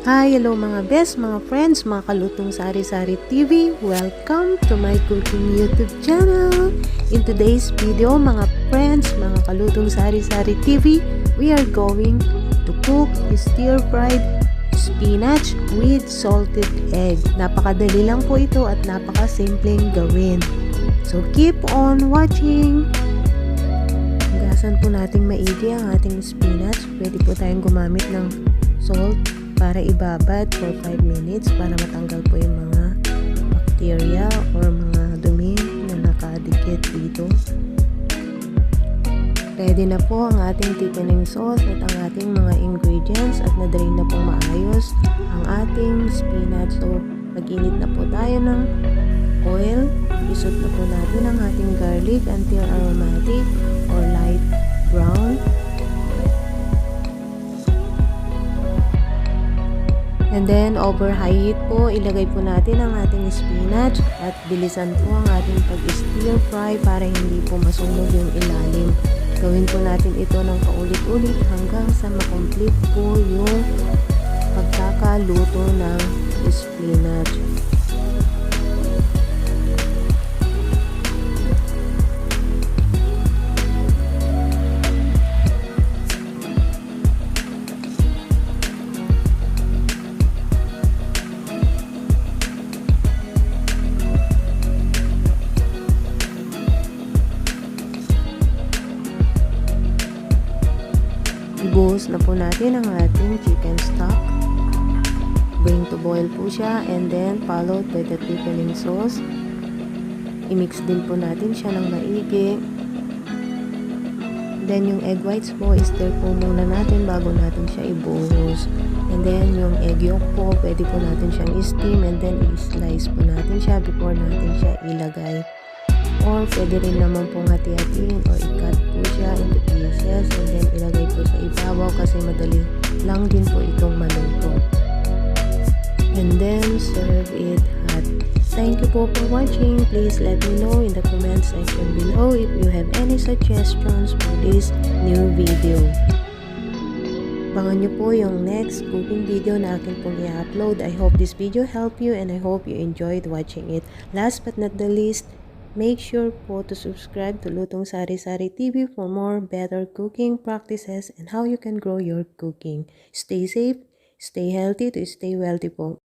Hi, hello mga best, mga friends, mga kalutong Sari-Sari TV. Welcome to my cooking YouTube channel. In today's video, mga friends, mga kalutong Sari-Sari TV, we are going to cook stir-fried spinach with salted egg. Napakadali lang po ito at napakasimpleng gawin. So keep on watching. Hugasan po nating maigi ang ating spinach. Pwede po tayong gumamit ng salt para ibabad for 5 minutes para matanggal po yung mga bacteria or mga dumi na nakadikit dito. Ready na po ang ating thickening sauce at ang ating mga ingredients at na-drain na po maayos ang ating spinach. So, mag-init na po tayo ng oil. Isot na po natin ang ating garlic until aromatic or light brown. And then, over high heat po, ilagay po natin ang ating spinach at bilisan po ang ating pag-stir fry para hindi po masunog yung ilalim. Gawin po natin ito ng paulit-ulit hanggang sa makomplete po yung pagkakaluto ng spinach. Ibuhos na po natin ang ating chicken stock. Bring to boil po siya and then followed by the thickening sauce. I-mix din po natin siya ng maigi. Then yung egg whites po, i-stir po muna natin bago natin siya ibuhos. And then yung egg yolk po, pwede po natin siyang i-steam and then i-slice po natin siya before natin siya ilagay. Or pwede rin naman pong hati-hatiin o i-cut po siya into pieces and then ilagay po sa ibabaw kasi madali lang din po itong maluto. And then serve it hot. Thank you po for watching. Please let me know in the comment section below if you have any suggestions for this new video. Abangan nyo po yung next cooking video na akin pong i-upload. I hope this video helped you and I hope you enjoyed watching it. Last but not the least, make sure po to subscribe to Lutong Sari-Sari TV for more better cooking practices and how you can grow your cooking. Stay safe, stay healthy, to stay wealthy po.